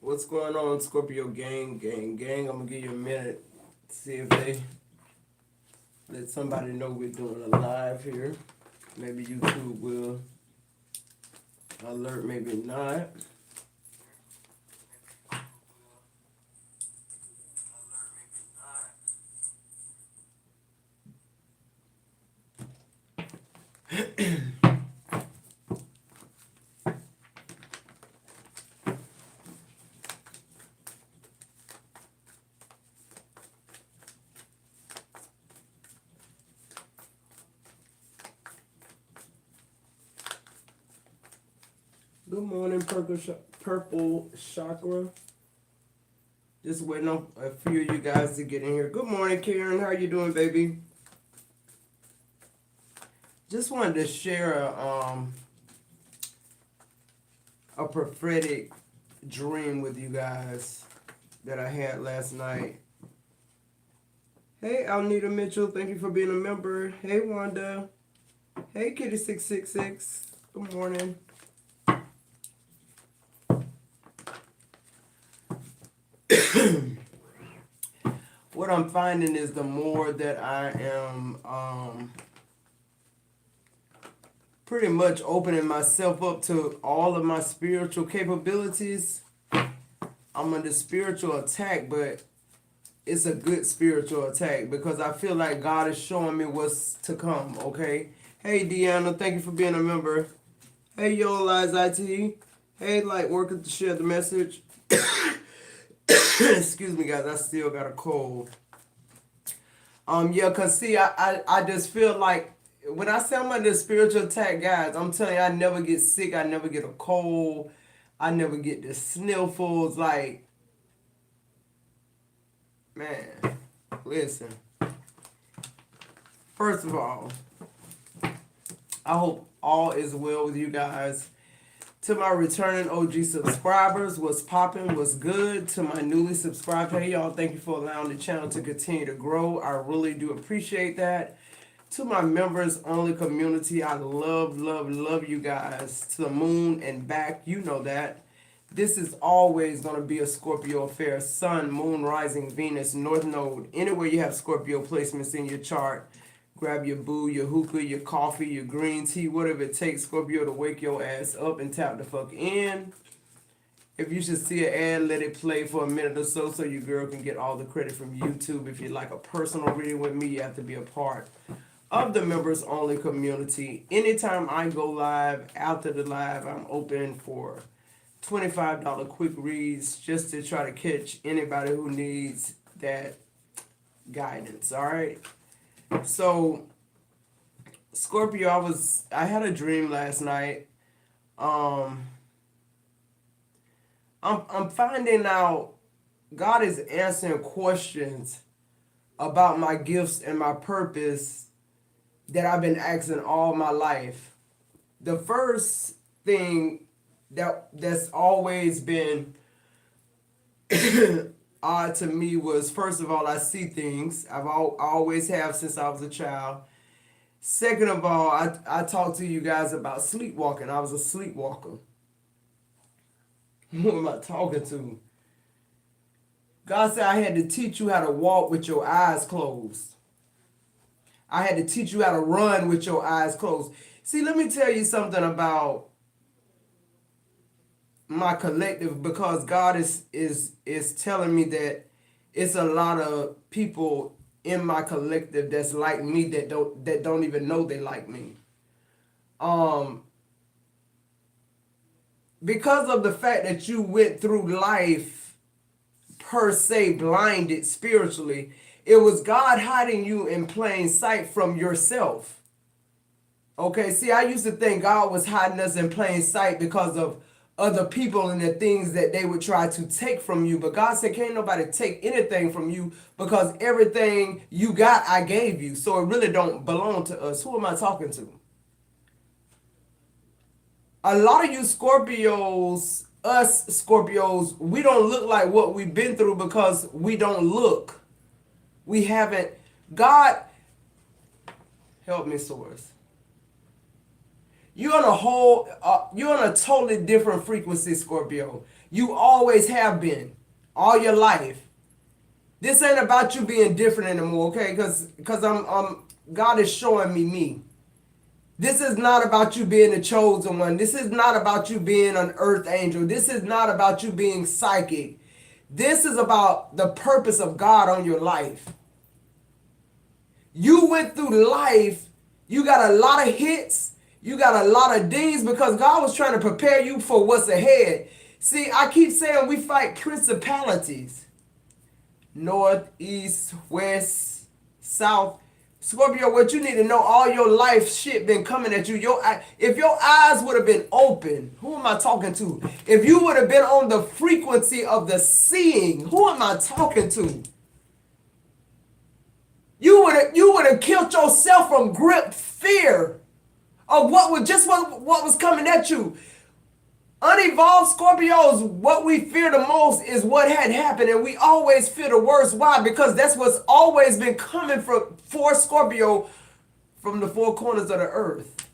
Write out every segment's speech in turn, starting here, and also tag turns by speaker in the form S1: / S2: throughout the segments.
S1: What's going on, Scorpio gang? I'm gonna give you a minute. See if they let somebody know we're doing a live here. Maybe YouTube will alert, maybe not. Good morning, Purple Chakra. Just waiting on a few of you guys to get in here. Good morning, Karen. How you doing, baby? Just wanted to share a prophetic dream with you guys that I had last night. Hey, Alnita Mitchell, thank you for being a member. Hey, Wanda. Hey, Kitty666. Good morning. What I'm finding is the more that I am pretty much opening myself up to all of my spiritual capabilities, I'm under spiritual attack, but it's a good spiritual attack because I feel like God is showing me what's to come, okay? Hey, Deanna, thank you for being a member. Hey, Yo, Lies IT. Hey, Light Worker to share the message. Excuse me, guys, I still got a cold. Yeah, cause see, I just feel like when I say I'm under spiritual attack, guys, I'm telling you, I never get sick, I never get a cold, I never get the sniffles. Like, man, listen. First of all, I hope all is well with you guys. To my returning OG subscribers, what's popping, what's good? To my newly subscribed, hey y'all, thank you for allowing the channel to continue to grow. I really do appreciate that. To my members only community, I love you guys to the moon and back. You know that. This is always going to be a Scorpio affair. Sun, moon, rising, Venus, north node. Anywhere you have Scorpio placements in your chart, grab your boo, your hookah, your coffee, your green tea, whatever it takes, Scorpio, to wake your ass up and tap the fuck in. If you should see an ad, let it play for a minute or so your girl can get all the credit from YouTube. If you'd like a personal reading with me, you have to be a part of the members only community. Anytime I go live, after the live, I'm open for $25 quick reads just to try to catch anybody who needs that guidance. All right. So Scorpio, I had a dream last night. I'm finding out God is answering questions about my gifts and my purpose that I've been asking all my life. The first thing that's always been odd to me was, first of all, I see things. I always have since I was a child. Second of all, I talked to you guys about sleepwalking. I was a sleepwalker. Who am I talking to? God said I had to teach you how to walk with your eyes closed. I had to teach you how to run with your eyes closed. See, let me tell you something about my collective, because God is telling me that it's a lot of people in my collective that's like me that don't even know they like me. Because of the fact that you went through life per se blinded spiritually, it was God hiding you in plain sight from yourself. Okay, see, I used to think God was hiding us in plain sight because of other people and the things that they would try to take from you. But God said, can't nobody take anything from you because everything you got, I gave you. So it really don't belong to us. Who am I talking to? A lot of you Scorpios, us Scorpios, we don't look like what we've been through because we don't look. We haven't. God, help me, source. you're on a totally different frequency, Scorpio. You always have been, all your life. This ain't about you being different anymore, okay? Because God is showing me. This is not about you being the chosen one. This is not about you being an earth angel. This is not about you being psychic. This is about the purpose of God on your life. You went through life, you got a lot of hits, you got a lot of dings because God was trying to prepare you for what's ahead. See, I keep saying we fight principalities. North, east, west, south. Scorpio, what you need to know, all your life shit been coming at you. If your eyes would have been open, who am I talking to? If you would have been on the frequency of the seeing, who am I talking to? You would have killed yourself from grip fear of what was coming at you. Unevolved Scorpios, what we fear the most is what had happened, and we always fear the worst. Why? Because that's what's always been coming for Scorpio from the four corners of the earth.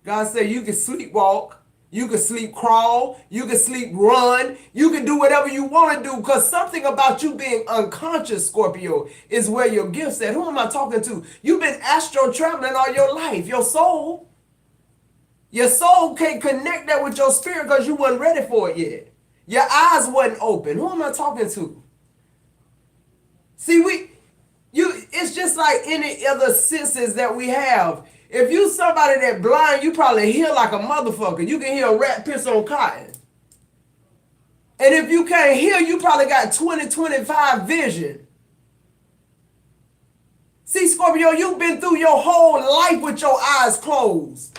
S1: God said you can sleepwalk, you can sleep crawl, you can sleep run, you can do whatever you want to do because something about you being unconscious, Scorpio, is where your gift's at. Who am I talking to? You've been astro traveling all your life, your soul. Your soul can't connect that with your spirit because you wasn't ready for it yet. Your eyes wasn't open. Who am I talking to? See, it's just like any other senses that we have. If you somebody that blind, you probably hear like a motherfucker. You can hear a rat piss on cotton. And if you can't hear, you probably got 20/25 vision. See, Scorpio, you've been through your whole life with your eyes closed.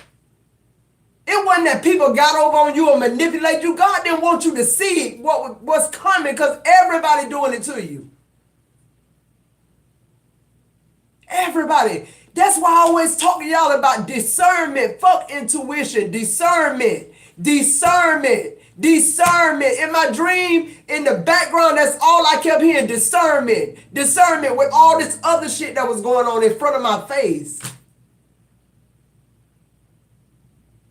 S1: It wasn't that people got over on you or manipulate you. God didn't want you to see what's coming because everybody doing it to you. Everybody. That's why I always talk to y'all about discernment. Fuck intuition. Discernment. Discernment. Discernment. In my dream, in the background, that's all I kept hearing. Discernment. Discernment with all this other shit that was going on in front of my face.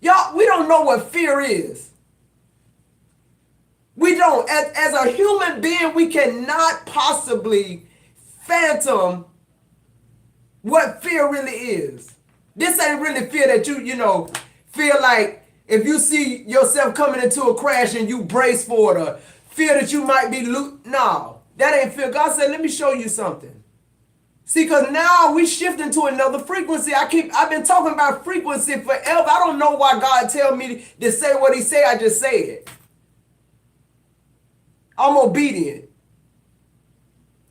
S1: Y'all, we don't know what fear is. We don't. As a human being, we cannot possibly fathom what fear really is. This ain't really fear that you feel like if you see yourself coming into a crash and you brace for it, or fear that you might be no, that ain't fear. God said, let me show you something. See, because now we shifting to another frequency. I've been talking about frequency forever. I don't know why God tell me to say what he say. I just say it. I'm obedient.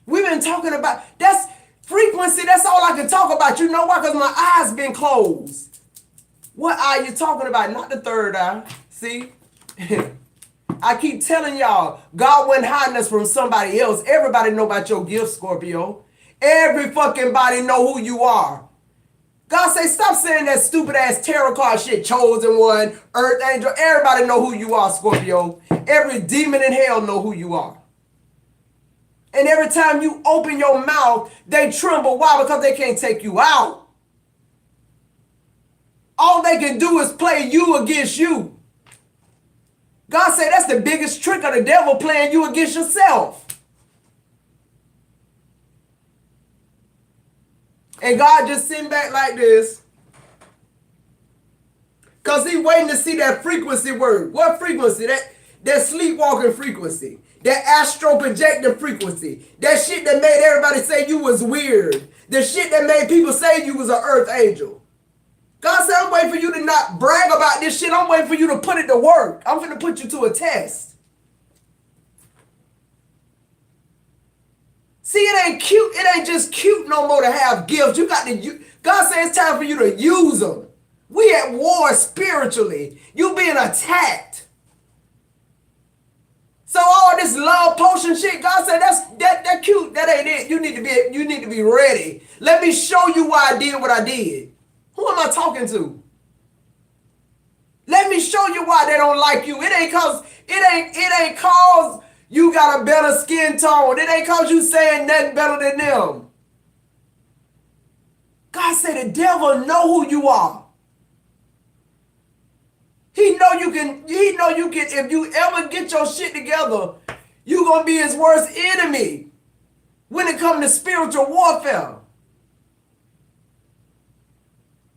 S1: We've been talking about, that's frequency. That's all I can talk about. You know why? Because my eyes been closed. What eye you talking about? Not the third eye. See? I keep telling y'all, God wasn't hiding us from somebody else. Everybody know about your gift, Scorpio. Every fucking body know who you are. God say, stop saying that stupid ass tarot card shit, chosen one, earth angel. Everybody know who you are, Scorpio. Every demon in hell know who you are. And every time you open your mouth, they tremble. Why? Because they can't take you out. All they can do is play you against you. God say that's the biggest trick of the devil, playing you against yourself. And God just sitting back like this. Because he's waiting to see that frequency word. What frequency? That sleepwalking frequency. That astral projecting frequency. That shit that made everybody say you was weird. The shit that made people say you was an earth angel. God said, I'm waiting for you to not brag about this shit. I'm waiting for you to put it to work. I'm going to put you to a test. See, it ain't cute. It ain't just cute no more to have gifts. You got to. God says it's time for you to use them. We at war spiritually. You being attacked. So all this love potion shit, God said that cute. That ain't it. You need to be ready. Let me show you why I did what I did. Who am I talking to? Let me show you why they don't like you. It ain't cause you got a better skin tone. It ain't cause you saying nothing better than them. God said the devil know who you are. He know you can, if you ever get your shit together, you gonna be his worst enemy when it comes to spiritual warfare.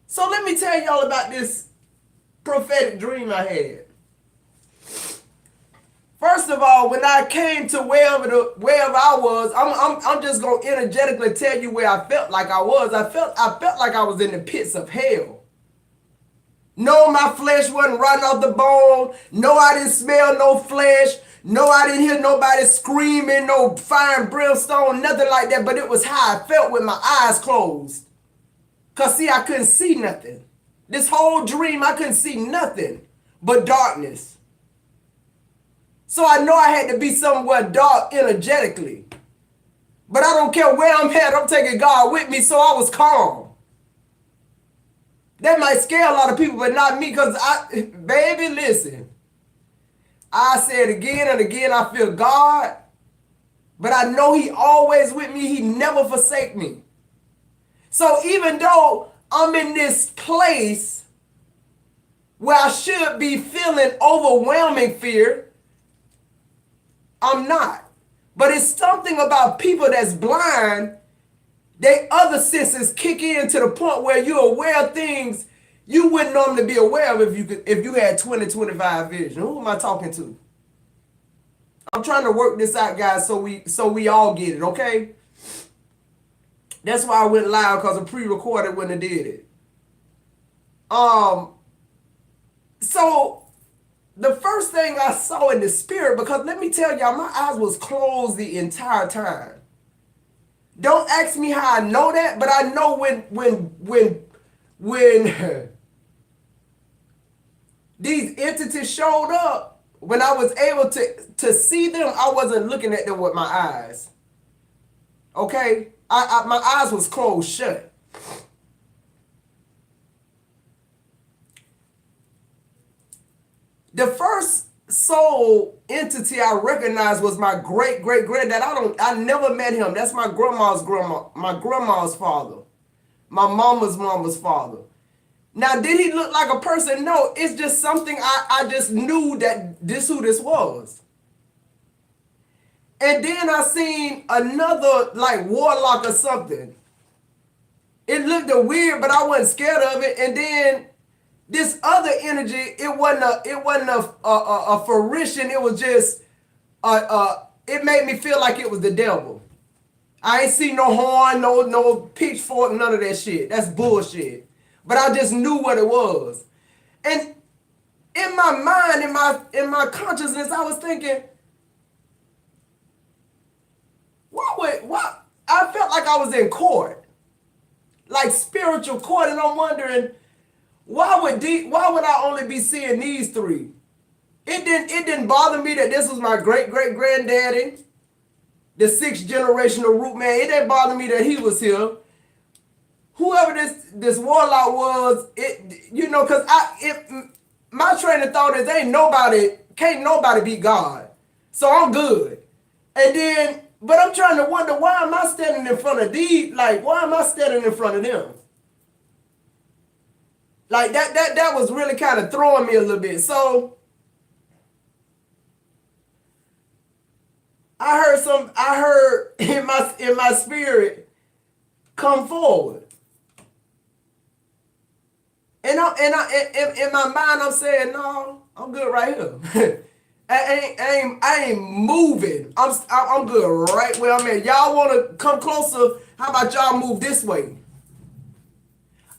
S1: So let me tell y'all about this prophetic dream I had. First of all, when I came to wherever I was, I'm just gonna energetically tell you where I felt like I was. I felt like I was in the pits of hell. No, my flesh wasn't rotting off the bone. No, I didn't smell no flesh. No, I didn't hear nobody screaming, no fire and brimstone, nothing like that. But it was how I felt with my eyes closed. Because, see, I couldn't see nothing. This whole dream, I couldn't see nothing but darkness. So I know I had to be somewhere dark energetically. But I don't care where I'm at. I'm taking God with me, so I was calm. That might scare a lot of people, but not me, because baby, listen. I said again and again, I feel God, but I know he always with me. He never forsake me. So even though I'm in this place where I should be feeling overwhelming fear, I'm not. But it's something about people that's blind. Their other senses kick in to the point where you're aware of things you wouldn't normally be aware of if you had 20/25 vision. Who am I talking to? I'm trying to work this out, guys, so we all get it, okay? That's why I went live, because I pre-recorded when I did it. So the first thing I saw in the spirit, because let me tell y'all, my eyes was closed the entire time. Don't ask me how I know that, but I know when these entities showed up, when I was able to see them, I wasn't looking at them with my eyes. Okay? My eyes was closed shut. The first soul entity I recognized was my great-great-granddad. I never met him. That's my grandma's grandma, my grandma's father, my mama's father. Now, did he look like a person? No, it's just something I just knew that this who this was. And then I seen another like warlock or something. It looked weird, but I wasn't scared of it. And then this other energy, it wasn't a fruition. It was just it made me feel like it was the devil. I ain't see no horn, no pitchfork, none of that shit. That's bullshit. But I just knew what it was. And in my mind, in my consciousness, I was thinking, why I felt like I was in court. Like spiritual court, and I'm wondering, why would I only be seeing these three? It didn't bother me that this was my great-great-granddaddy, the 6th generational root man. It didn't bother me that he was here. Whoever this warlock was, because my train of thought is can't nobody beat God. So I'm good. And then, but I'm trying to wonder, why am I standing in front of these? Like, why am I standing in front of them? Like that was really kind of throwing me a little bit. So I heard in my spirit, come forward. And in my mind, I'm saying, no, I'm good right here. I ain't moving. I'm good right where I'm at. Y'all want to come closer? How about y'all move this way?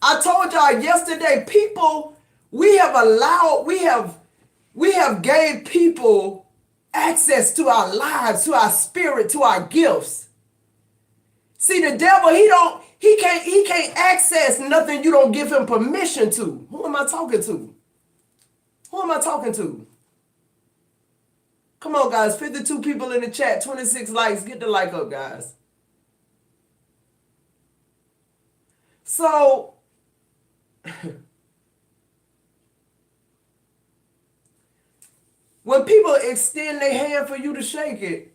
S1: I told y'all yesterday, people, we have gave people access to our lives, to our spirit, to our gifts. See, the devil, he can't access nothing you don't give him permission to. Who am I talking to? Who am I talking to? Come on, guys. 52 people in the chat, 26 likes. Get the like up, guys. So, when people extend their hand for you to shake it,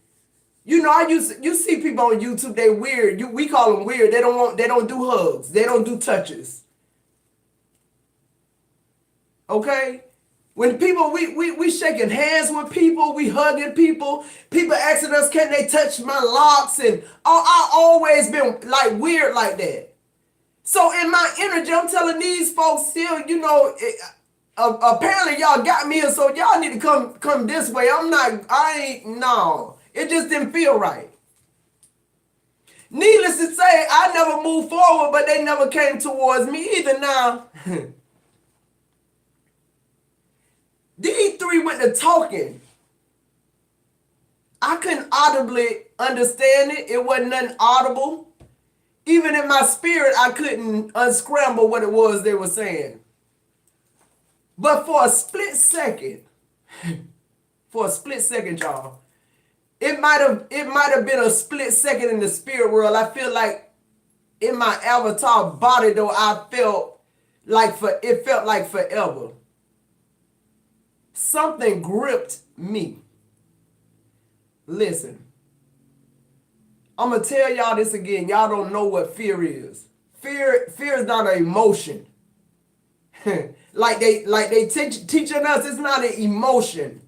S1: you see people on YouTube, they weird. We call them weird. They don't do hugs. They don't do touches. Okay? When people, we shaking hands with people, we hugging people, people asking us, can they touch my locks? And I always been like weird like that. So in my energy, I'm telling these folks still, apparently y'all got me, and so y'all need to come this way. No. It just didn't feel right. Needless to say, I never moved forward, but they never came towards me either. Now, these three went to talking. I couldn't audibly understand it. It wasn't nothing audible. Even in my spirit, I couldn't unscramble what it was they were saying. But for a split second, y'all, it might have been a split second in the spirit world. I feel like in my avatar body, though, it felt like forever. Something gripped me. Listen, I'm gonna tell y'all this again. Y'all don't know what fear is. Fear is not an emotion. like they teaching us, it's not an emotion.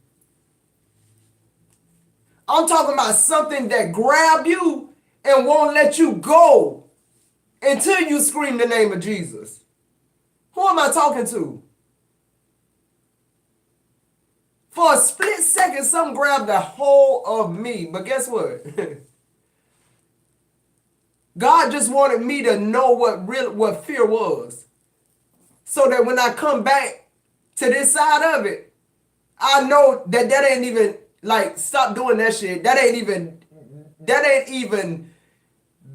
S1: I'm talking about something that grab you and won't let you go until you scream the name of Jesus. Who am I talking to? For a split second, something grabbed a hold of me. But guess what? God just wanted me to know what fear was. So that when I come back to this side of it, I know that ain't even, like, stop doing that shit. That ain't even,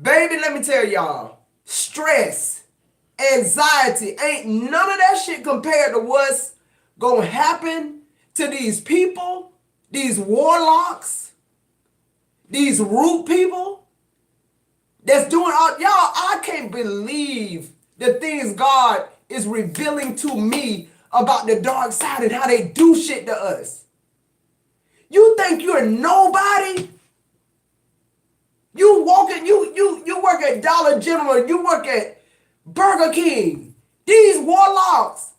S1: baby, let me tell y'all, stress, anxiety, ain't none of that shit compared to what's gonna happen to these people, these warlocks, these root people that's doing all, y'all, I can't believe the things God is revealing to me about the dark side and how they do shit to us. You think you're nobody? You work at Dollar General, you work at Burger King. These warlocks,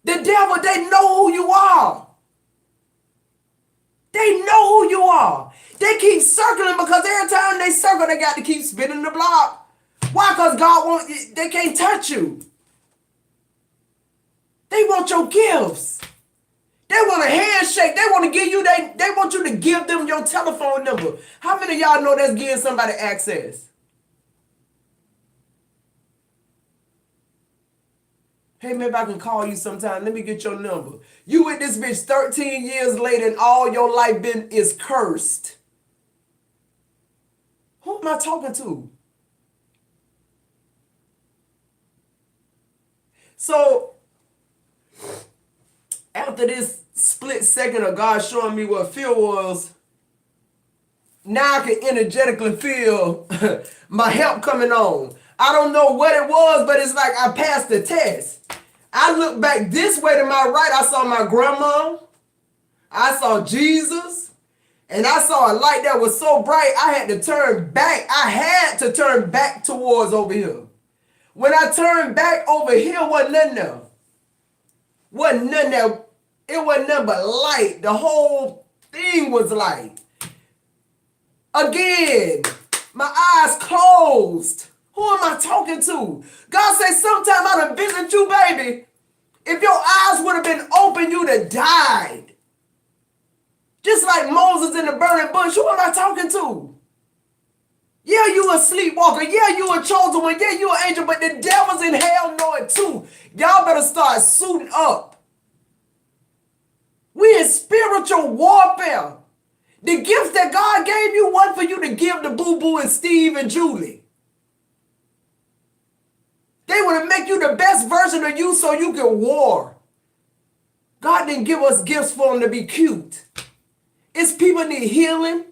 S1: the devil, they know who you are. They know who you are. They keep circling because every time they circle, they got to keep spinning the block. Why? Because they can't touch you. They want your gifts. They want a handshake. They want to give you, they want you to give them your telephone number. How many of y'all know that's giving somebody access? Hey, maybe I can call you sometime. Let me get your number. You with this bitch 13 years later and all your life is cursed. Who am I talking to? So, after this split second of God showing me what fear was, now I can energetically feel my help coming on. I don't know what it was, but it's like I passed the test. I looked back this way to my right. I saw my grandma. I saw Jesus. And I saw a light that was so bright, I had to turn back. I had to turn back towards over here. When I turned back over here, wasn't nothing there. Wasn't nothing there. It wasn't nothing but light. The whole thing was light. Again, my eyes closed. Who am I talking to? God says, sometime I done visit you, baby. If your eyes would have been open, you'd have died. Just like Moses in the burning bush. Who am I talking to? Yeah, you a sleepwalker. Yeah, you a chosen one. Yeah, you an angel. But the devils in hell know it too. Y'all better start suiting up. We in spiritual warfare. The gifts that God gave you wasn't for you to give to Boo Boo and Steve and Julie. They want to make you the best version of you so you can war. God didn't give us gifts for them to be cute. It's people need healing.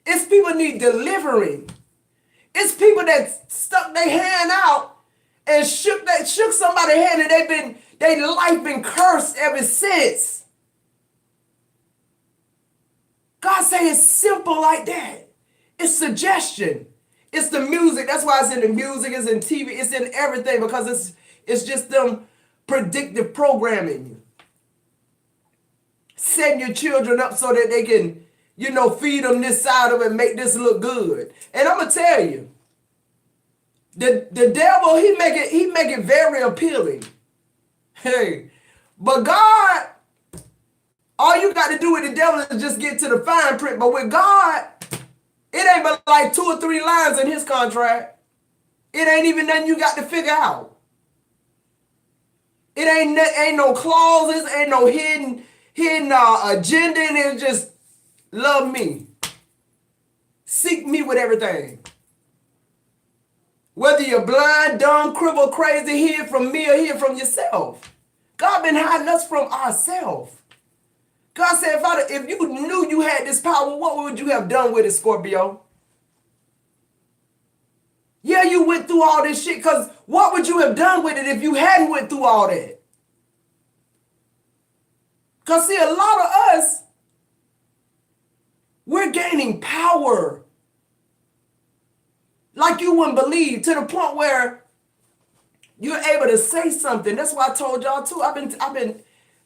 S1: It's people need delivering. It's people that stuck their hand out and shook somebody's hand and their life been cursed ever since. God say it's simple like that. It's suggestion. It's the music. That's why it's in the music, it's in TV, it's in everything because it's just them predictive programming. setting your children up so that they can, feed them this side of it and make this look good. And I'm gonna tell you, the devil, he make it very appealing. Hey, but God, all you got to do with the devil is just get to the fine print. But with God, it ain't but like 2 or 3 lines in his contract. It ain't even nothing you got to figure out. It ain't no clauses, ain't no hidden agenda, and it's just love me. Seek me with everything. Whether you're blind, dumb, crippled, crazy, hear from me or hear from yourself. God been hiding us from ourselves. God said, if you knew you had this power, what would you have done with it, Scorpio? Yeah, you went through all this shit, because what would you have done with it if you hadn't went through all that? Because see, a lot of us, we're gaining power like you wouldn't believe, to the point where you're able to say something. That's why I told y'all too.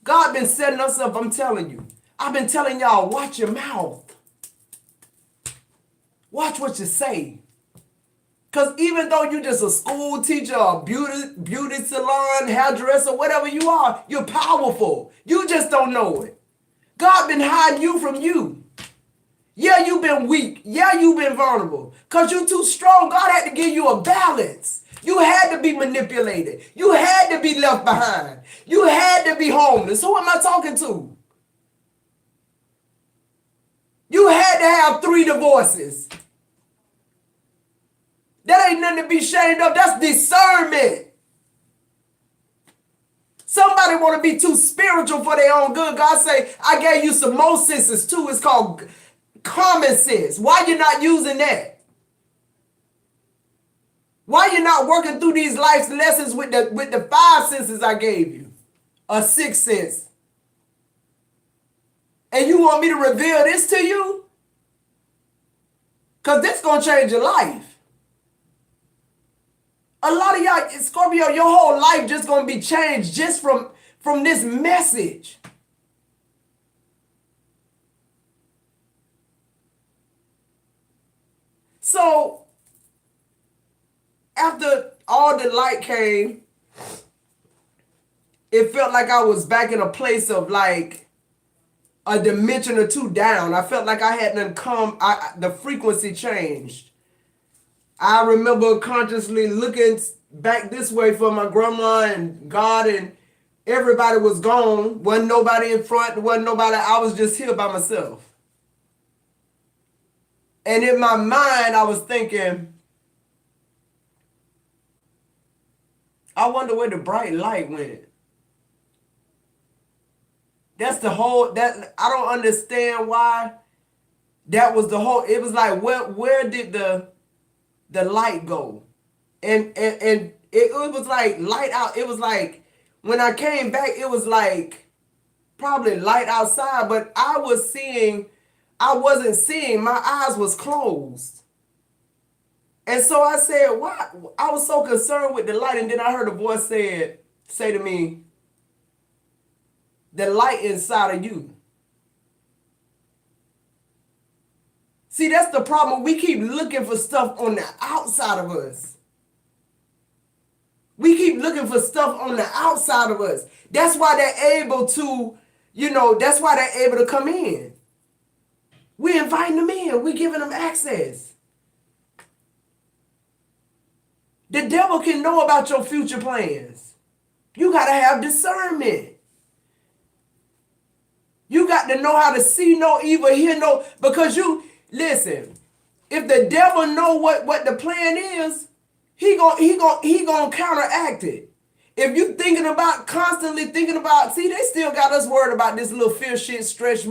S1: God been setting us up, I'm telling you. I've been telling y'all, watch your mouth. Watch what you say. Because even though you're just a school teacher, a beauty salon, hairdresser, whatever you are, you're powerful. You just don't know it. God been hiding you from you. Yeah, you've been weak. Yeah, you've been vulnerable. Because you're too strong. God had to give you a balance. You had to be manipulated. You had to be left behind. You had to be homeless. Who am I talking to? You had to have 3 divorces. That ain't nothing to be ashamed of. That's discernment. Somebody want to be too spiritual for their own good. God say, I gave you some more senses too. It's called common sense. Why you not using that? Why you not working through these life's lessons with the 5 senses I gave you? A 6th sense. And you want me to reveal this to you? Because this going to change your life. A lot of y'all, Scorpio, your whole life just going to be changed just from this message. So, after all the light came, it felt like I was back in a place of like a dimension or 2 down. I felt like I hadn't come, the frequency changed. I remember consciously looking back this way for my grandma and God, and everybody was gone. Wasn't nobody in front, wasn't nobody. I was just here by myself. And in my mind, I was thinking, I wonder where the bright light went. That's the whole, that I don't understand why that was the whole, it was like, where did the light go? And it was like light out. It was like, when I came back, it was like probably light outside, but I wasn't seeing, my eyes was closed. And so I said, why? I was so concerned with the light, and then I heard a voice say to me, the light inside of you. See, that's the problem. We keep looking for stuff on the outside of us. We keep looking for stuff on the outside of us. That's why they're able to, that's why they're able to come in. We inviting them in. We giving them access. The devil can know about your future plans. You got to have discernment. You got to know how to see no evil, hear no, because listen, if the devil know what the plan is, he gonna counteract it. If you constantly thinking about, see, they still got us worried about this little fear shit, stress,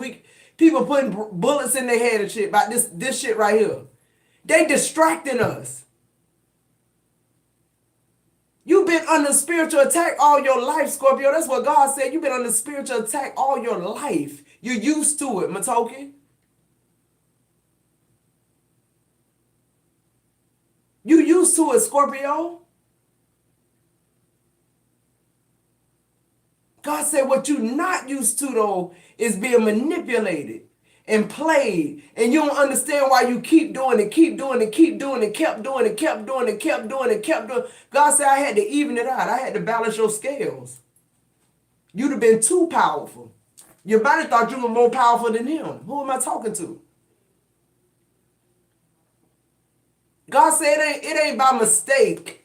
S1: people putting bullets in their head and shit about this shit right here. They distracting us. You've been under spiritual attack all your life, Scorpio. That's what God said. You've been under spiritual attack all your life. You're used to it, Matoki. You used to it, Scorpio. God said what you not used to, though, is being manipulated and played. And you don't understand why you keep doing it, keep doing it, keep doing it, kept doing it, kept doing it, kept doing it, kept doing it. God said I had to even it out. I had to balance your scales. You'd have been too powerful. Your body thought you were more powerful than him. Who am I talking to? God said it ain't by mistake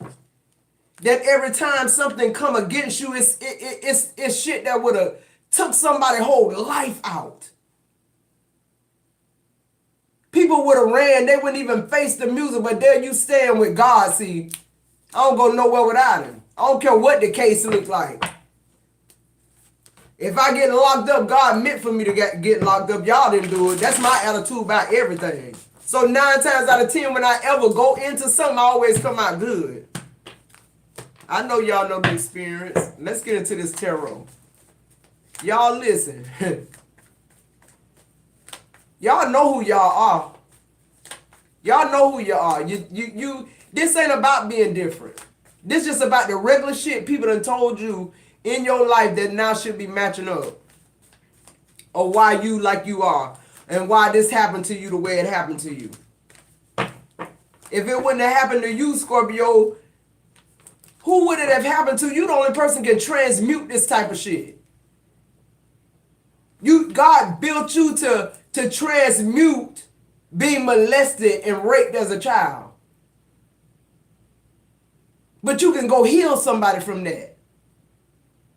S1: that every time something come against you, it's shit that would have took somebody's whole life out. People would have ran. They wouldn't even face the music, but there you stand with God. See, I don't go nowhere without him. I don't care what the case looks like. If I get locked up, God meant for me to get locked up. Y'all didn't do it. That's my attitude about everything. So 9 times out of 10, when I ever go into something, I always come out good. I know y'all know the experience. Let's get into this tarot. Y'all listen. Y'all know who y'all are. Y'all know who you are. This ain't about being different. This just about the regular shit people done told you in your life that now should be matching up. Or why you like you are. And why this happened to you the way it happened to you. If it wouldn't have happened to you, Scorpio, who would it have happened to? You the only person can transmute this type of shit. God built you to transmute being molested and raped as a child. But you can go heal somebody from that.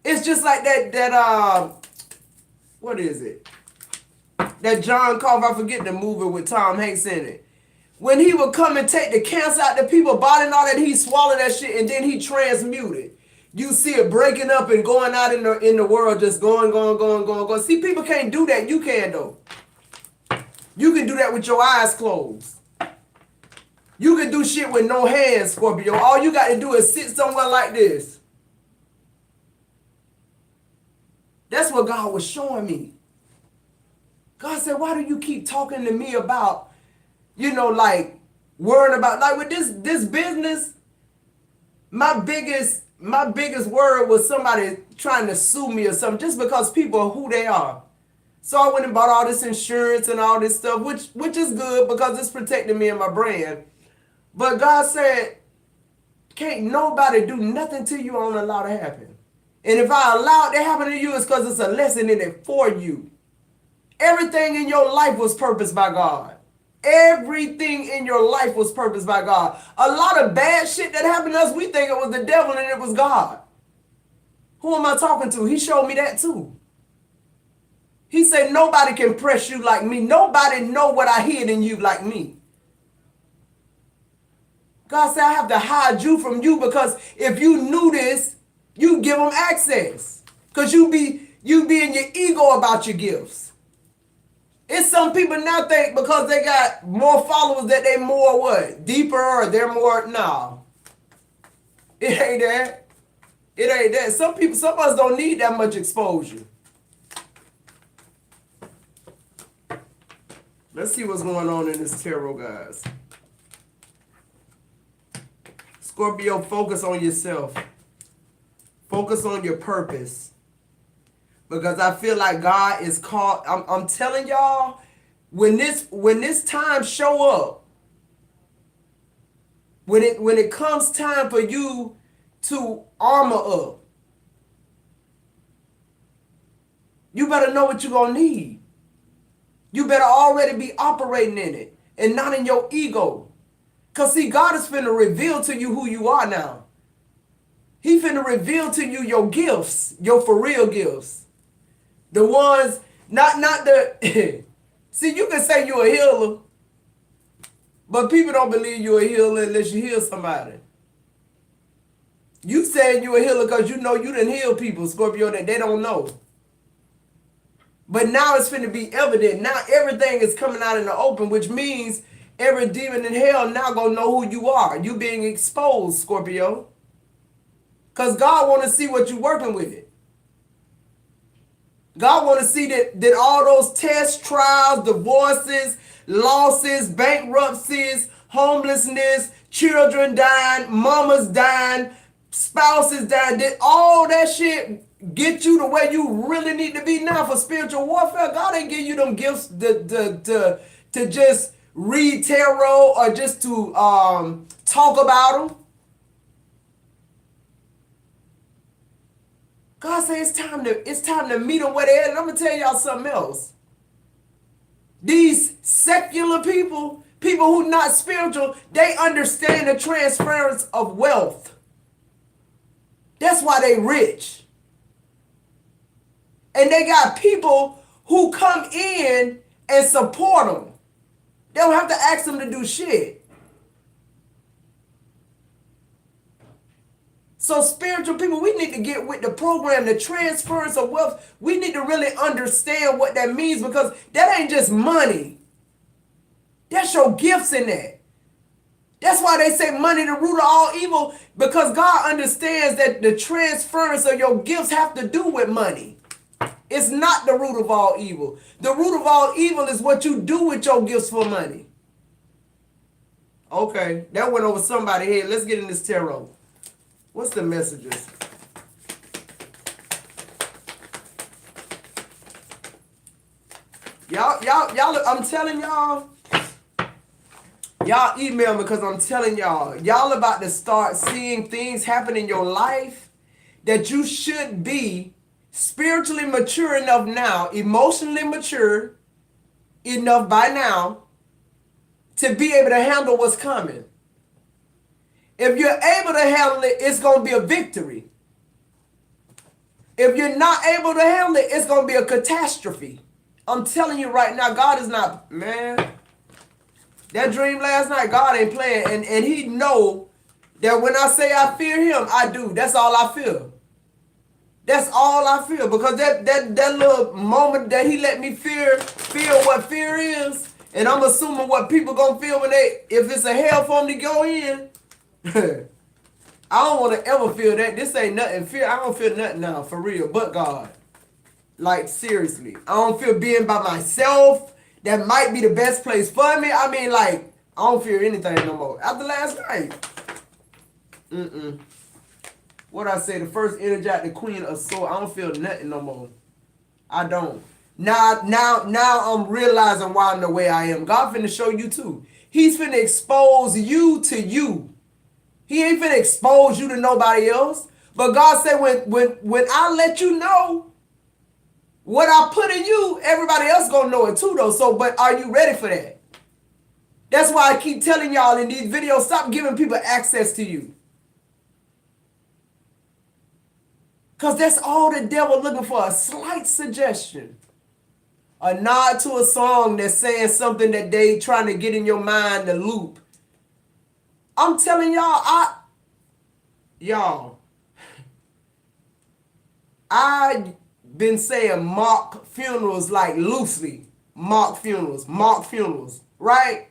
S1: It's just like that what is it? That John Carver, I forget the movie with Tom Hanks in it. When he would come and take the cancer out of people's body and all that, he swallowed that shit and then he transmuted. You see it breaking up and going out in the world, just going. See, people can't do that. You can, though. You can do that with your eyes closed. You can do shit with no hands, Scorpio. All you got to do is sit somewhere like this. That's what God was showing me. God said, why do you keep talking to me about, like worrying about, like with this business? My biggest worry was somebody trying to sue me or something, just because people are who they are. So I went and bought all this insurance and all this stuff, which is good because it's protecting me and my brand. But God said, can't nobody do nothing to you I don't allow to happen. And if I allow it to happen to you, it's because it's a lesson in it for you. Everything in your life was purposed by God. Everything in your life was purposed by God. A lot of bad shit that happened to us, we think it was the devil and it was God. Who am I talking to? He showed me that too. He said, nobody can press you like me. Nobody know what I hid in you like me. God said, I have to hide you from you because if you knew this, you give them access. Because you be in your ego about your gifts. It's some people now think because they got more followers that they more what? Deeper or they're more, no. It ain't that. It ain't that. Some of us don't need that much exposure. Let's see what's going on in this tarot, guys. Scorpio, focus on yourself. Focus on your purpose. Because I feel like God is called. I'm telling y'all, when this time show up, when it comes time for you to armor up, you better know what you're gonna need. You better already be operating in it and not in your ego. Because see, God is finna reveal to you who you are now. He finna reveal to you your gifts, your for real gifts. The ones, not the, see, you can say you're a healer, but people don't believe you're a healer unless you heal somebody. You saying you're a healer because you know you didn't heal people, Scorpio, that they don't know. But now it's finna be evident. Now everything is coming out in the open, which means every demon in hell now gonna know who you are. You being exposed, Scorpio. Because God want to see what you're working with. God want to see that all those tests, trials, divorces, losses, bankruptcies, homelessness, children dying, mamas dying, spouses dying, all that shit, get you to where you really need to be now for spiritual warfare. God ain't give you them gifts to just read tarot or just to talk about them. God said it's time to meet them where they at. And I'm gonna tell y'all something else. These secular people who not spiritual, they understand the transference of wealth. That's why they rich. And they got people who come in and support them. They don't have to ask them to do shit. So spiritual people, we need to get with the program, the transference of wealth. We need to really understand what that means, because that ain't just money. That's your gifts in that. That's why they say money the root of all evil, because God understands that the transference of your gifts have to do with money. It's not the root of all evil. The root of all evil is what you do with your gifts for money. Okay, that went over somebody's head. Let's get in this tarot. What's the messages? Y'all, I'm telling y'all email me, because I'm telling y'all about to start seeing things happen in your life that you should be spiritually mature enough now, emotionally mature enough by now to be able to handle what's coming. If you're able to handle it, it's going to be a victory. If you're not able to handle it, it's going to be a catastrophe. I'm telling you right now, God is not, man. That dream last night, God ain't playing. And he know that when I say I fear him, I do. That's all I feel. That's all I feel. Because that little moment that he let me feel what fear is, and I'm assuming what people going to feel when if it's a hell for them to go in, I don't want to ever feel that. This ain't nothing. Fear. I don't feel nothing now, for real, but God. Like, seriously. I don't feel being by myself. That might be the best place for me. I mean, like, I don't fear anything no more. After last night. What I say, the first energize the Queen of Swords. I don't feel nothing no more. I don't. Now I'm realizing why I'm the way I am. God finna show you too. He's finna expose you to you. He ain't finna expose you to nobody else. But God said, when I let you know what I put in you, everybody else gonna know it too, though. So, but are you ready for that? That's why I keep telling y'all in these videos, stop giving people access to you. Because that's all the devil looking for, a slight suggestion. A nod to a song that's saying something that they trying to get in your mind to loop. I'm telling y'all, I been saying mock funerals like loosely. Mock funerals, right?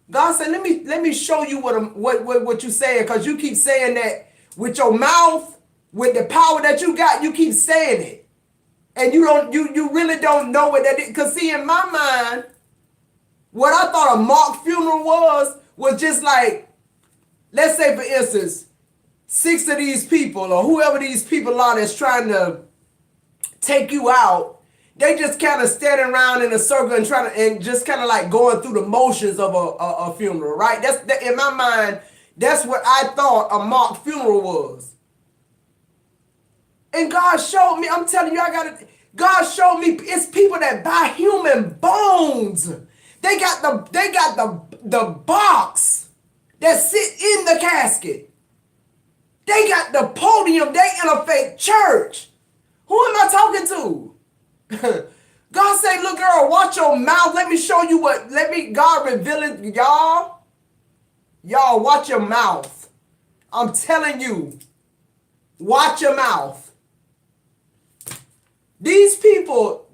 S1: God said, let me show you what you saying, because you keep saying that with your mouth, with the power that you got, you keep saying it. And you really don't know what that is. Because see, in my mind, what I thought a mock funeral was just like, let's say, for instance, 6 of these people or whoever these people are that's trying to take you out, they just kind of standing around in a circle and just kind of like going through the motions of a funeral, right? That's in my mind, that's what I thought a mock funeral was. And God showed me, I'm telling you, God showed me it's people that buy human bones. They got the box that sit in the casket. They got the podium. They in a fake church. Who am I talking to? God say, look, girl, watch your mouth. Let me show you God reveal it. Y'all, watch your mouth. I'm telling you, watch your mouth. These people,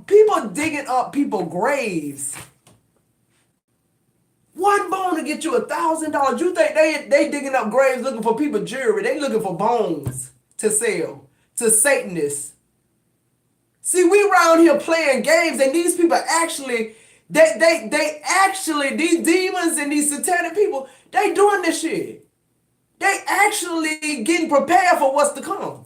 S1: people digging up people's graves. One bone to get you $1,000. You think they digging up graves looking for people's jewelry? They looking for bones to sell to Satanists. See, we around here playing games, and these people actually, these demons and these satanic people, they doing this shit. They actually getting prepared for what's to come.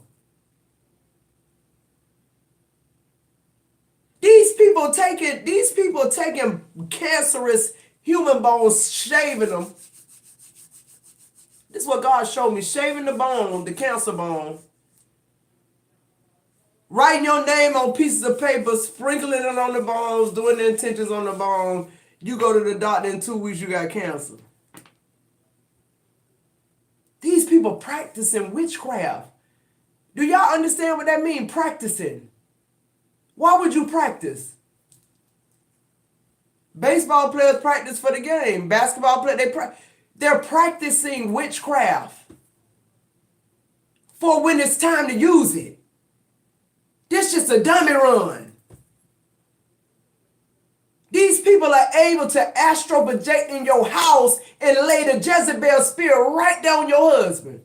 S1: people taking cancerous human bones, shaving them. This is what God showed me. Shaving the bone, the cancer bone. Writing your name on pieces of paper, sprinkling it on the bones, doing the intentions on the bone. You go to the doctor in 2 weeks, you got cancer. These people practicing witchcraft. Do y'all understand what that means? Practicing. Why would you practice? Baseball players practice for the game. Basketball players, they're practicing witchcraft for when it's time to use it. This just a dummy run. These people are able to astral project in your house and lay the Jezebel spirit right down your husband.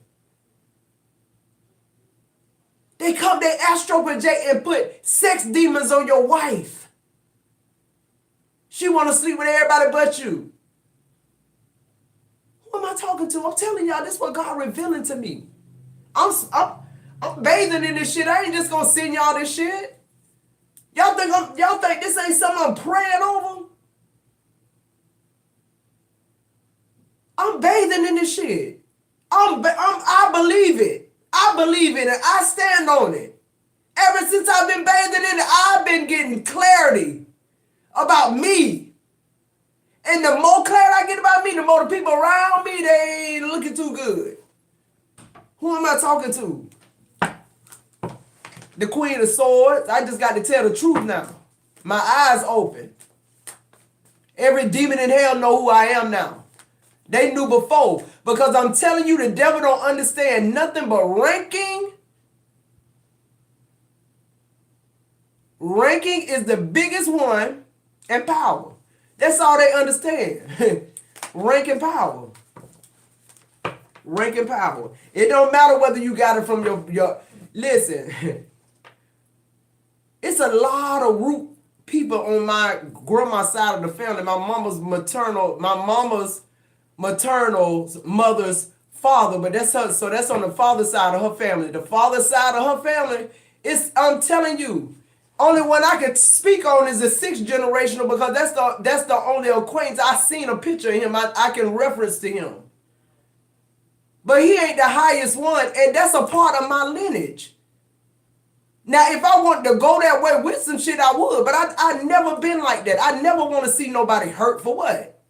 S1: They astral project and put sex demons on your wife. She want to sleep with everybody but you. Who am I talking to? I'm telling y'all, this is what God revealing to me. I'm bathing in this shit. I ain't just gonna send y'all this shit. Y'all think this ain't something I'm praying over? I'm bathing in this shit. I believe it. I believe in it. I stand on it. Ever since I've been bathing in it, I've been getting clarity about me. And the more clarity I get about me, the more the people around me, they ain't looking too good. Who am I talking to? The Queen of Swords. I just got to tell the truth now. My eyes open. Every demon in hell know who I am now. They knew before. Because I'm telling you, the devil don't understand nothing but ranking. Ranking is the biggest one, and power. That's all they understand. Rank and power. Rank and power. It don't matter whether you got it from your listen. It's a lot of root people on my grandma's side of the family. My mama's maternal mother's father, but that's her. So that's on the father's side of her family. The father's side of her family, I'm telling you, only one I can speak on is the 6th generational, because that's the only acquaintance. I seen a picture of him. I can reference to him. But he ain't the highest one, and that's a part of my lineage. Now, if I wanted to go that way with some shit, I would. But I never been like that. I never want to see nobody hurt. For what?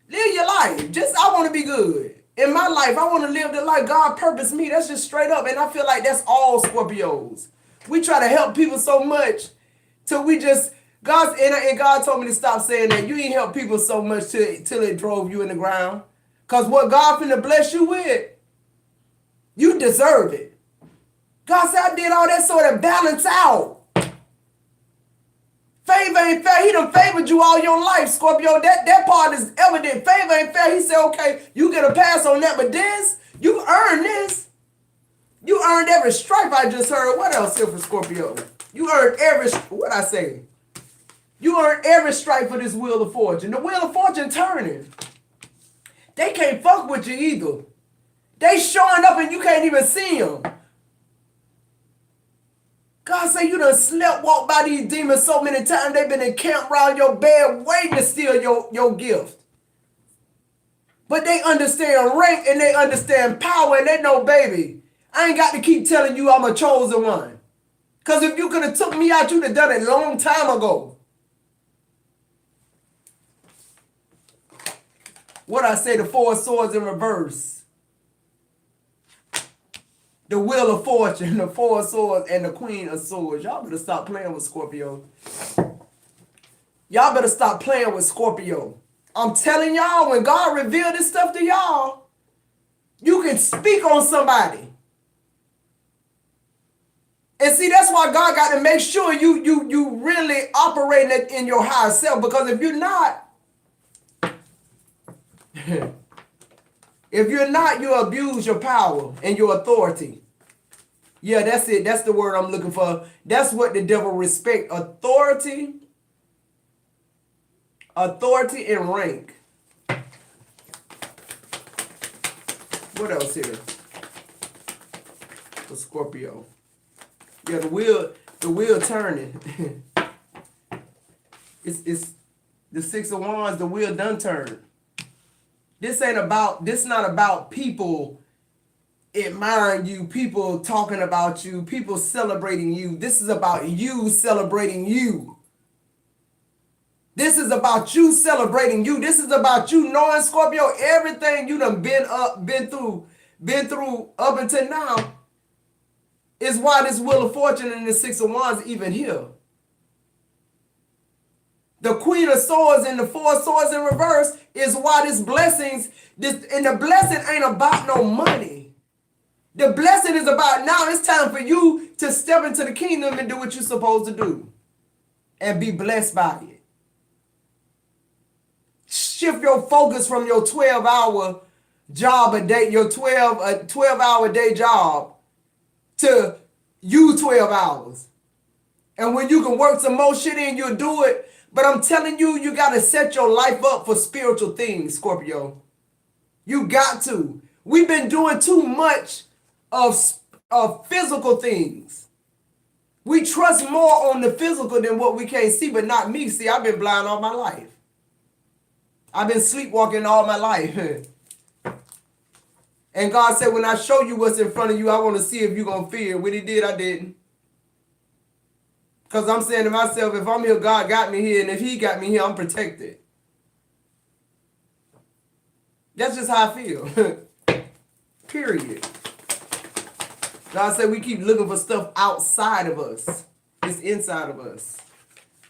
S1: Live your life. I want to be good. In my life, I want to live the life God purposed me. That's just straight up. And I feel like that's all Scorpios. We try to help people so much till we just... And God told me to stop saying that. You ain't help people so much till it drove you in the ground. Because what God finna bless you with, you deserve it. God said, I did all that so to balance out. Favor ain't fair. He done favored you all your life, Scorpio. That part is evident. Favor ain't fair. He said, okay, you get a pass on that, but this, you earned this. You earned every stripe I just heard. What else here for Scorpio? You earned what I say? You earned every stripe for this Wheel of Fortune. The Wheel of Fortune turning. They can't fuck with you either. They showing up and you can't even see them. God say you done slept, walked by these demons so many times, they've been encamped around your bed waiting to steal your gift. But they understand rank and they understand power and they know, baby, I ain't got to keep telling you I'm a chosen one. Because if you could have took me out, you'd have done it a long time ago. What I say, the 4 swords in reverse. The Wheel of Fortune, the 4 swords, and the Queen of Swords. Y'all better stop playing with Scorpio. Y'all better stop playing with Scorpio. I'm telling y'all, when God revealed this stuff to y'all, you can speak on somebody. And see, that's why God got to make sure you really operate in your higher self. Because if you're not, you abuse your power and your authority. Yeah, that's it. That's the word I'm looking for. That's what the devil respect. Authority and rank. What else here? For Scorpio. Yeah, the wheel turning. It's the Six of Wands, the wheel done turned. This not about people admiring you, people talking about you, people celebrating you. This is about you celebrating you. This is about you celebrating you. This is about you knowing, Scorpio, everything you done been through up until now is why this Wheel of Fortune and the Six of Wands even here. The Queen of Swords and the Four of Swords in reverse is why and the blessing ain't about no money. The blessing is about now it's time for you to step into the kingdom and do what you're supposed to do. And be blessed by it. Shift your focus from your 12-hour job a day, your 12-hour day job to you 12 hours. And when you can work some more shit in, you'll do it. But I'm telling you, you got to set your life up for spiritual things, Scorpio. You got to. We've been doing too much of physical things. We trust more on the physical than what we can't see, but not me. See, I've been blind all my life. I've been sleepwalking all my life. And God said, when I show you what's in front of you, I want to see if you're going to fear. When he did, I didn't. Because I'm saying to myself, if I'm here, God got me here. And if he got me here, I'm protected. That's just how I feel. Period. God said we keep looking for stuff outside of us. It's inside of us.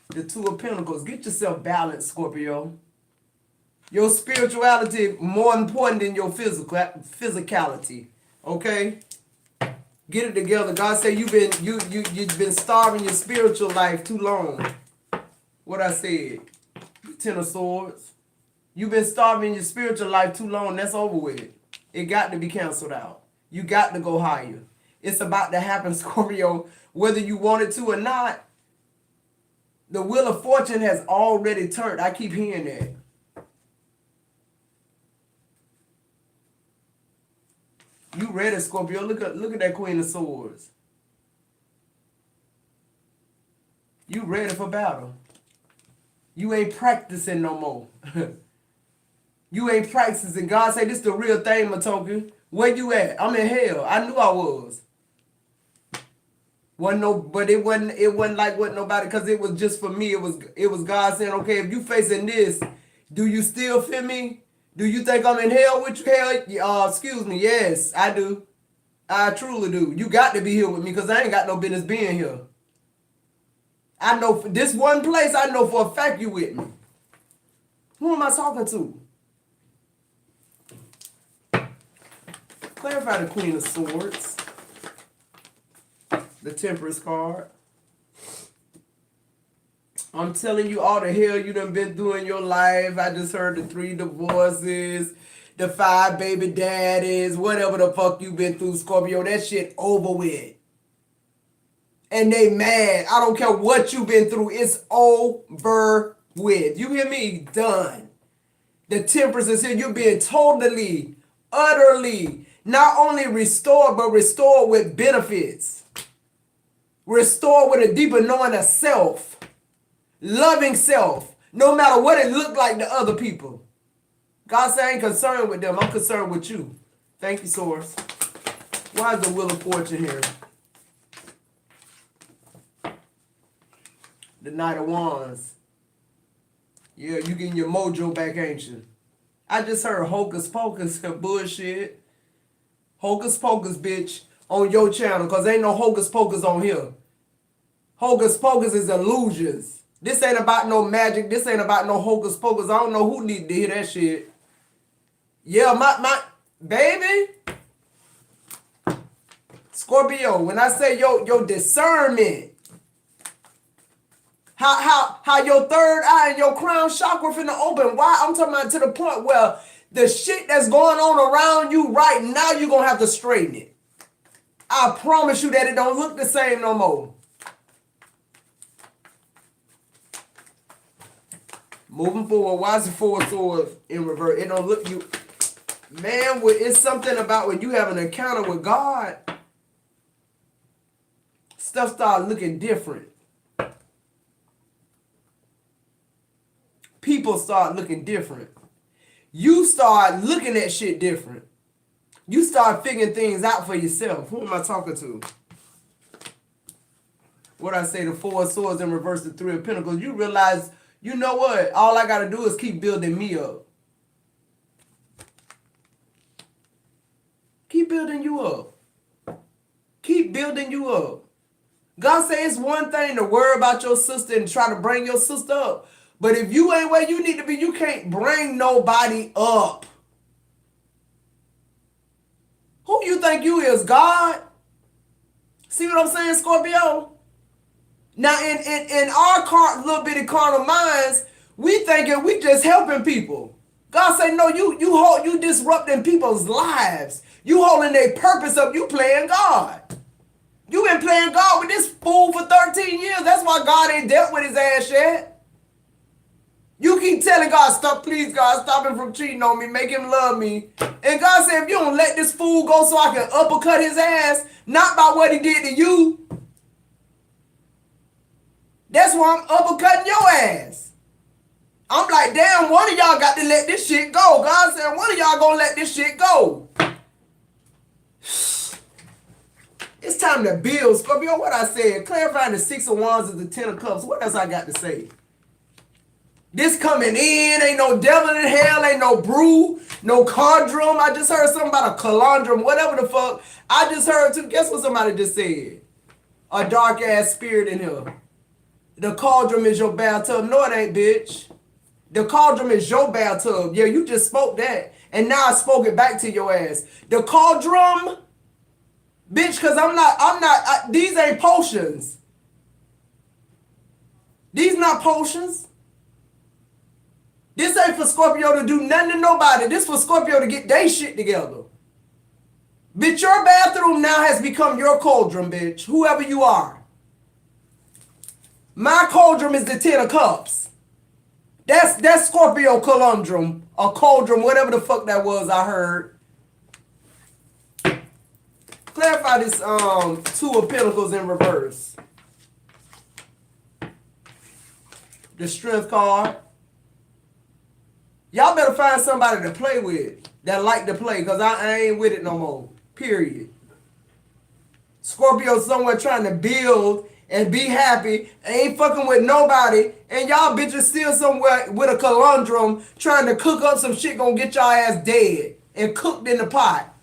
S1: The Two of Pentacles. Get yourself balanced, Scorpio. Your spirituality more important than your physicality. Okay? Get it together. God said you've been starving your spiritual life too long. What I said. Ten of Swords. You've been starving your spiritual life too long. That's over with. It got to be canceled out. You got to go higher. It's about to happen, Scorpio, whether you want it to or not. The Wheel of Fortune has already turned. I keep hearing that. You ready, Scorpio? Look at that Queen of Swords. You ready for battle. You ain't practicing no more. You ain't practicing. God say this the real thing, my token. Where you at? I'm in hell. I knew I was. But it wasn't like what nobody, because it was just for me. It was God saying, okay, if you facing this, do you still feel me? Do you think I'm in hell with you? Hell, excuse me. Yes, I do. I truly do. You got to be here with me because I ain't got no business being here. I know for this one place, I know for a fact you with me. Who am I talking to? Clarify the Queen of Swords. The Temperance card. I'm telling you all the hell you done been through in your life. I just heard the 3 divorces, the 5 baby daddies, whatever the fuck you been through, Scorpio. That shit over with. And they mad. I don't care what you been through. It's over with. You hear me? Done. The Temperance is here. You're being totally, utterly, not only restored, but restored with benefits. Restored with a deeper knowing of self. Loving self. No matter what it looked like to other people. God said I ain't concerned with them. I'm concerned with you. Thank you, Source. Why is the Wheel of Fortune here? The Knight of Wands. Yeah, you getting your mojo back, ain't you? I just heard hocus pocus bullshit. Hocus pocus, bitch, on your channel, because ain't no hocus pocus on here. Hocus pocus is illusions. This ain't about no magic. This ain't about no hocus pocus. I don't know who need to hear that shit. Yeah, my baby. Scorpio, when I say your discernment, how your third eye and your crown chakra finna open. Why? I'm talking about to the point where the shit that's going on around you right now, you're gonna have to straighten it. I promise you that it don't look the same no more. Moving forward, why is the 4 of Swords in reverse? It don't look you. Man, it's something about when you have an encounter with God, stuff start looking different. people start looking different. You start looking at shit different. You start figuring things out for yourself. Who am I talking to? What I say, the 4 of Swords in reverse, the 3 of Pentacles. You realize, you know what? All I got to do is keep building me up. Keep building you up. Keep building you up. God says it's one thing to worry about your sister and try to bring your sister up. But if you ain't where you need to be, you can't bring nobody up. Who you think you is, God? See what I'm saying, Scorpio? Now, in our little bitty carnal minds, we thinking we just helping people. God say, no, you disrupting people's lives. You holding their purpose up. You playing God. You been playing God with this fool for 13 years. That's why God ain't dealt with his ass yet. You keep telling God, stop, please, God, stop him from cheating on me. Make him love me. And God said, if you don't let this fool go so I can uppercut his ass, not by what he did to you, that's why I'm uppercutting your ass. I'm like, damn, one of y'all got to let this shit go. God said, one of y'all gonna let this shit go. It's time to build, Scorpio. What I said, clarifying the 6 of Wands and the 10 of Cups. What else I got to say? This coming in, ain't no devil in hell, ain't no brew, no conundrum. I just heard something about a conundrum, whatever the fuck. I just heard too. Guess what somebody just said? A dark ass spirit in here. The cauldron is your bathtub. No, it ain't, bitch. The cauldron is your bathtub. Yeah, you just spoke that. And now I spoke it back to your ass. The cauldron, bitch, because these ain't potions. These not potions. This ain't for Scorpio to do nothing to nobody. This for Scorpio to get their shit together. Bitch, your bathroom now has become your cauldron, bitch. Whoever you are. My cauldron is the 10 of Cups. That's Scorpio conundrum. Or cauldron, whatever the fuck that was I heard. Clarify this 2 of Pentacles in reverse. The Strength card. Y'all better find somebody to play with that like to play, because I ain't with it no more. Period. Scorpio somewhere trying to build and be happy, ain't fucking with nobody, and y'all bitches still somewhere with a conundrum trying to cook up some shit gonna get y'all ass dead and cooked in the pot.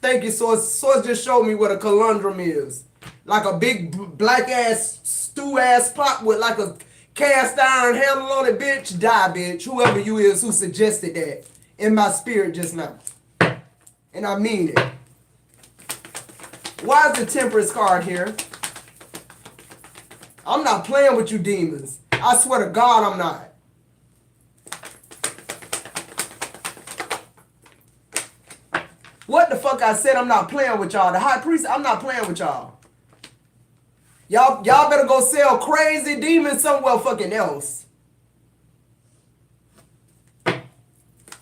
S1: Thank you, Source. Source just showed me what a conundrum is. Like a big black ass stew ass pot with like a cast iron handle on it, bitch. Die, bitch. Whoever you is who suggested that in my spirit just now. And I mean it. Why is the Temperance card here? I'm not playing with you demons. I swear to God I'm not. What the fuck I said? I'm not playing with y'all. The High Priest, I'm not playing with y'all. Y'all better go sell crazy demons somewhere fucking else.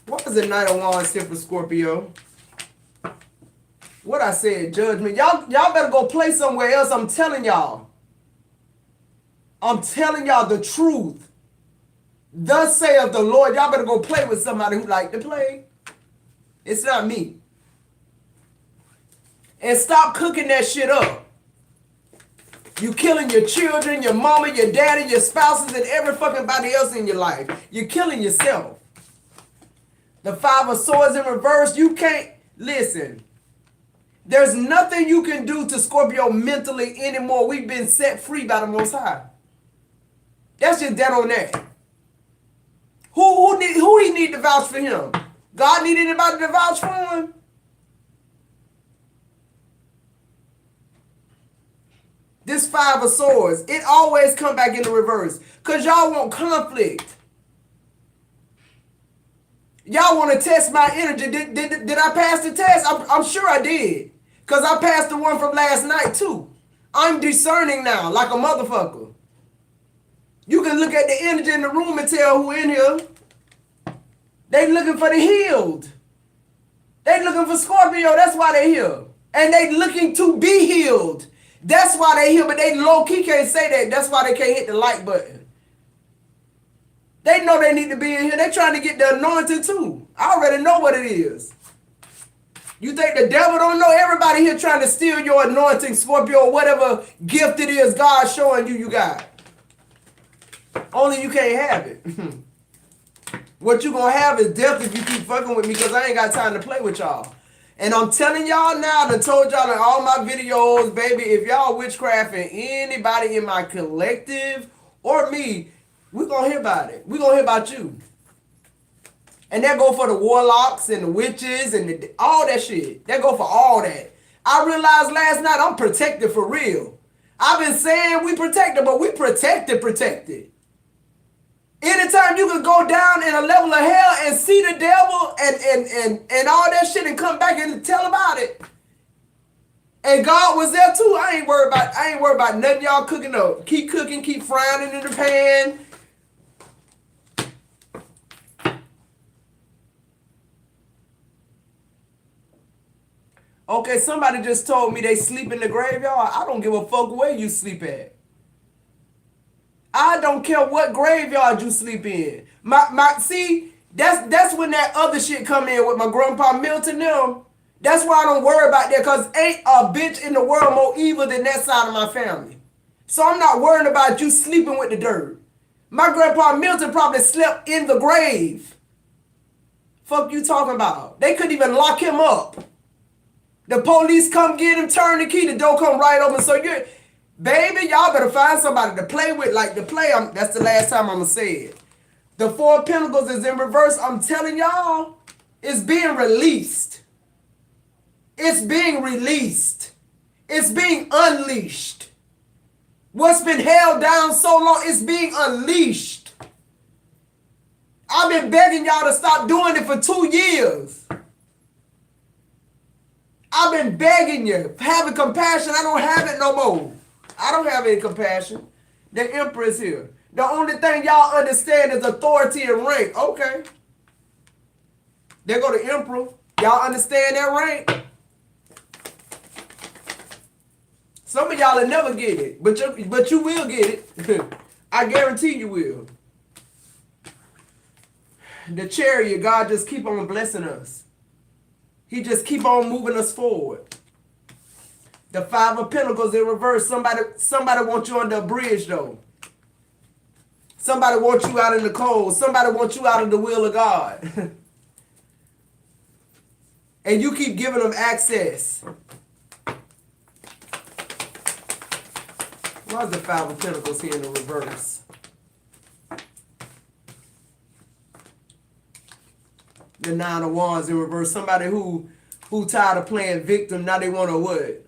S1: What is the Knight of Wands here for Scorpio? What I said, judgment. Y'all better go play somewhere else. I'm telling y'all. I'm telling y'all the truth. Thus saith the Lord. Y'all better go play with somebody who like to play. It's not me. And stop cooking that shit up. You killing your children, your mama, your daddy, your spouses, and every fucking body else in your life. You're killing yourself. The 5 of Swords in reverse, you can't, listen. There's nothing you can do to Scorpio mentally anymore. We've been set free by the Most High. That's just dead on that. Who he need to vouch for him? God need anybody to vouch for him? This 5 of Swords, it always come back in the reverse. Because y'all want conflict. Y'all want to test my energy. Did I pass the test? I'm sure I did. Because I passed the one from last night too. I'm discerning now like a motherfucker. You can look at the energy in the room and tell who in here. They looking for the healed. They looking for Scorpio. That's why they here. And they looking to be healed. That's why they here. But they low-key can't say that. That's why they can't hit the like button. They know they need to be in here. They trying to get the anointing too. I already know what it is. You think the devil don't know? Everybody here trying to steal your anointing, Scorpio, or whatever gift it is God's showing you got. Only you can't have it. What you gonna have is death if you keep fucking with me, because I ain't got time to play with y'all. And I'm telling y'all now, I told y'all in all my videos, baby, if y'all witchcraft and anybody in my collective or me, we gonna hear about it. We gonna hear about you. And that go for the warlocks and the witches and all that shit. That go for all that. I realized last night I'm protected for real. I've been saying we protected, but we protected. Anytime you can go down in a level of hell and see the devil and all that shit and come back and tell about it. And God was there too. I ain't worried about nothing y'all cooking up. Keep cooking, keep frying it in the pan. Okay, somebody just told me they sleep in the graveyard. I don't give a fuck where you sleep at. I don't care what graveyard you sleep in. See, that's when that other shit come in with my grandpa Milton them. That's why I don't worry about that, because ain't a bitch in the world more evil than that side of my family. So I'm not worrying about you sleeping with the dirt. My grandpa Milton probably slept in the grave. Fuck you talking about? They couldn't even lock him up. The police come get him, turn the key, the door come right open. So you're... Baby, y'all better find somebody to play with, like to play. That's the last time I'm going to say it. The Four of Pentacles is in reverse. I'm telling y'all, it's being released. It's being released. It's being unleashed. What's been held down so long, it's being unleashed. I've been begging y'all to stop doing it for 2 years. I've been begging you, having compassion. I don't have it no more. I don't have any compassion. The Empress here. The only thing y'all understand is authority and rank. Okay. There go the Emperor. Y'all understand that rank? Some of y'all will never get it, but you will get it. I guarantee you will. The Chariot, God just keep on blessing us. He just keep on moving us forward. The Five of Pentacles in reverse. Somebody wants you under a bridge, though. Somebody wants you out in the cold. Somebody wants you out of the will of God. And you keep giving them access. Why is the Five of Pentacles here in the reverse? The Nine of Wands in reverse. Somebody who tired of playing victim. Now they want to what?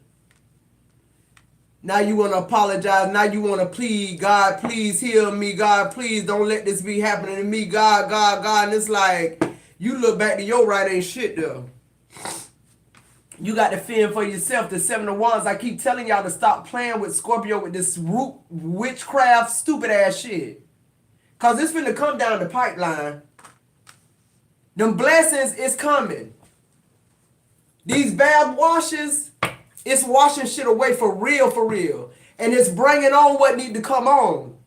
S1: Now you want to apologize. Now you want to plead. God, please heal me. God, please don't let this be happening to me. God. And it's like, you look back to your right ain't shit though. You got to fend for yourself. The Seven of Wands, I keep telling y'all to stop playing with Scorpio with this witchcraft stupid ass shit. Because it's finna come down the pipeline. Them blessings is coming. These bad washes, it's washing shit away for real. And it's bringing on what need to come on.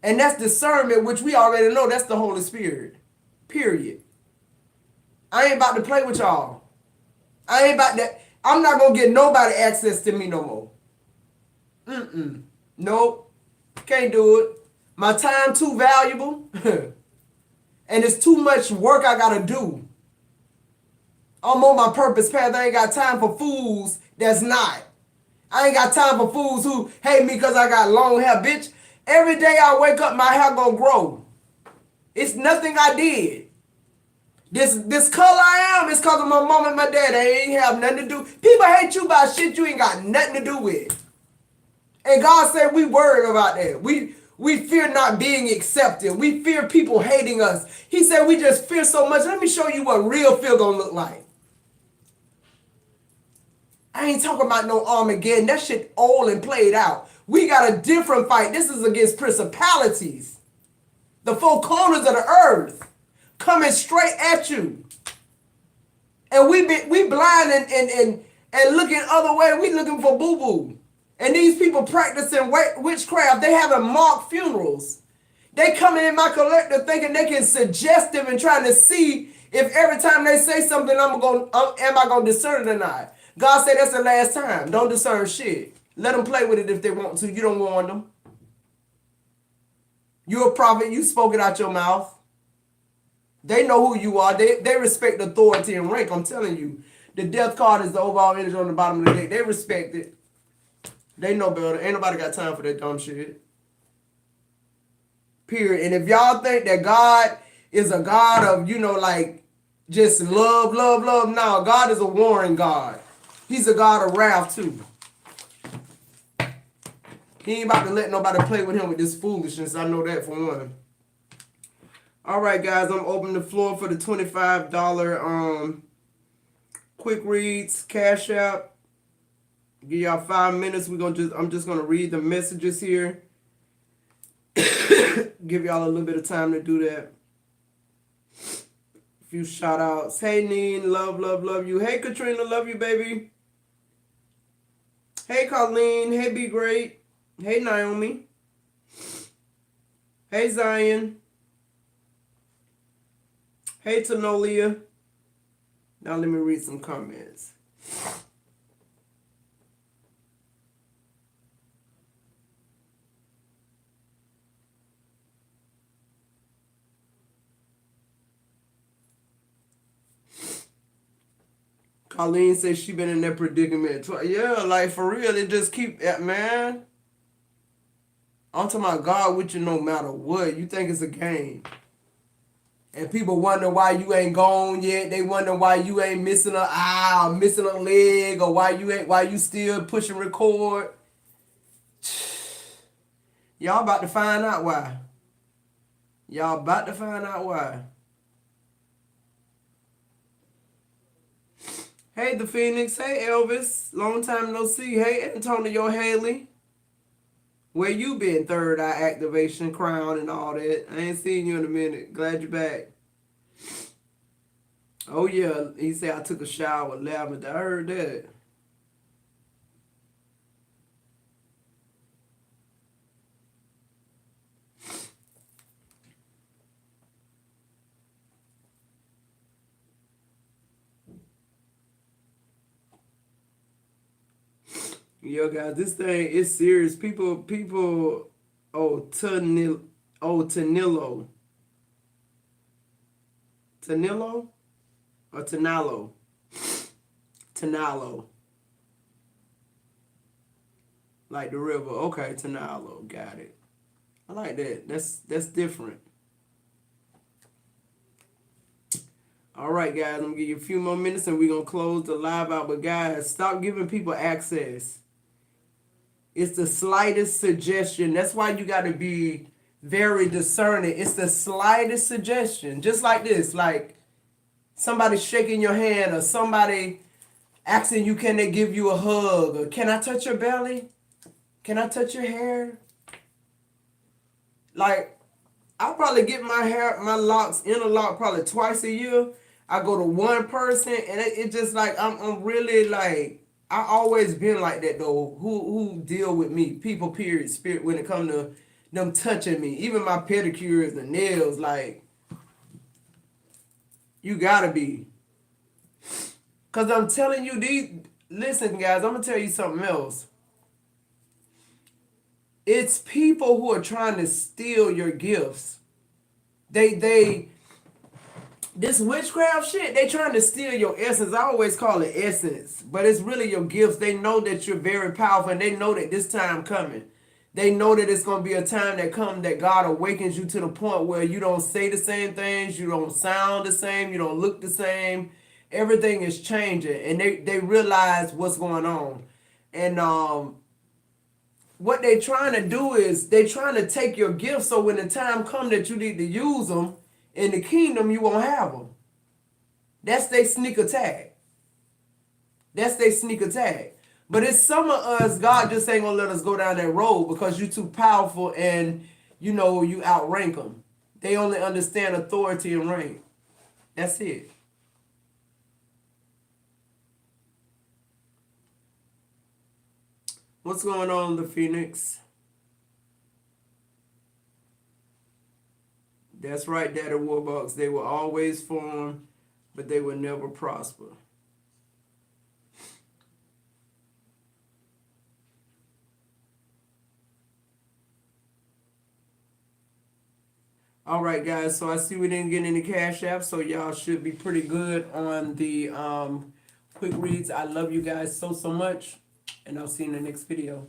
S1: And that's discernment, which we already know that's the Holy Spirit. Period. I ain't about to play with y'all. I ain't about that. I'm not going to get nobody access to me no more. Nope. Can't do it. My time too valuable. And it's too much work I got to do. I'm on my purpose path. I ain't got time for fools that's not. I ain't got time for fools who hate me because I got long hair, bitch. Every day I wake up, my hair gonna grow. It's nothing I did. This color I am is because of my mom and my dad. They ain't have nothing to do. People hate you about shit you ain't got nothing to do with. And God said we worried about that. We fear not being accepted. We fear people hating us. He said we just fear so much. Let me show you what real fear gonna look like. I ain't talking about no Armageddon. That shit old and played out. We got a different fight. This is against principalities. The four corners of the earth coming straight at you. And we blind and looking other way. We looking for boo-boo. And these people practicing witchcraft. They having mock funerals. They coming in my collector thinking they can suggest them and trying to see if every time they say something, am I gonna discern it or not? God said that's the last time. Don't discern shit. Let them play with it if they want to. You don't warn them. You're a prophet. You spoke it out your mouth. They know who you are. They respect authority and rank. I'm telling you. The death card is the overall energy on the bottom of the deck. They respect it. They know better. Ain't nobody got time for that dumb shit. Period. And if y'all think that God is a God of, like just love, love, love, no. God is a warring God. He's a God of wrath too. He ain't about to let nobody play with him with this foolishness. I know that for one. All right, guys. I'm opening the floor for the $25 quick reads, Cash App. Give y'all 5 minutes. I'm just gonna read the messages here. Give y'all a little bit of time to do that. A few shout outs. Hey Neen, love, love, love you. Hey Katrina, love you, baby. Hey Colleen, hey Be Great. Hey Naomi. Hey Zion. Hey Tanolia. Now let me read some comments. Colleen says she been in that predicament. Yeah, like for real, it just keep, man. I'm talking about God with you no matter what. You think it's a game. And people wonder why you ain't gone yet. They wonder why you ain't missing an eye or missing a leg, or why you still pushing record. Y'all about to find out why. Y'all about to find out why. Hey, The Phoenix. Hey, Elvis. Long time no see. Hey, Antonio Haley. Where you been, third eye activation, crown, and all that? I ain't seen you in a minute. Glad you're back. Oh, yeah. He said I took a shower with lavender. I heard that. Yo, guys, this thing is serious. People, Tanillo. Tanillo? Or Tanalo? Tanalo. Like the river. Okay, Tanalo. Got it. I like that. That's different. All right, guys, I'm going to give you a few more minutes and we're going to close the live out. But, guys, stop giving people access. It's the slightest suggestion. That's why you got to be very discerning. It's the slightest suggestion. Just like this. Like somebody shaking your hand or somebody asking you, can they give you a hug? Or can I touch your belly? Can I touch your hair? Like, I'll probably get my locks interlocked probably twice a year. I go to one person and it just like, I'm really like, I always been like that though. Who deal with me? People, period, spirit, when it come to them touching me. Even my pedicures and nails, like, you gotta be. Cause I'm telling you, listen guys, I'm gonna tell you something else. It's people who are trying to steal your gifts. This witchcraft shit, they trying to steal your essence. I always call it essence, but it's really your gifts. They know that you're very powerful and they know that this time coming. They know that it's going to be a time that comes that God awakens you to the point where you don't say the same things, you don't sound the same, you don't look the same. Everything is changing and they realize what's going on. And what they trying to do is they trying to take your gifts so when the time comes that you need to use them in the kingdom, you won't have them. That's their sneak attack. That's their sneak attack. But it's some of us, God just ain't going to let us go down that road because you're too powerful and, you outrank them. They only understand authority and rank. That's it. What's going on, The Phoenix? That's right, Daddy Warbucks. They will always form, but they will never prosper. All right, guys. So I see we didn't get any cash apps, so y'all should be pretty good on the quick reads. I love you guys so much, and I'll see you in the next video.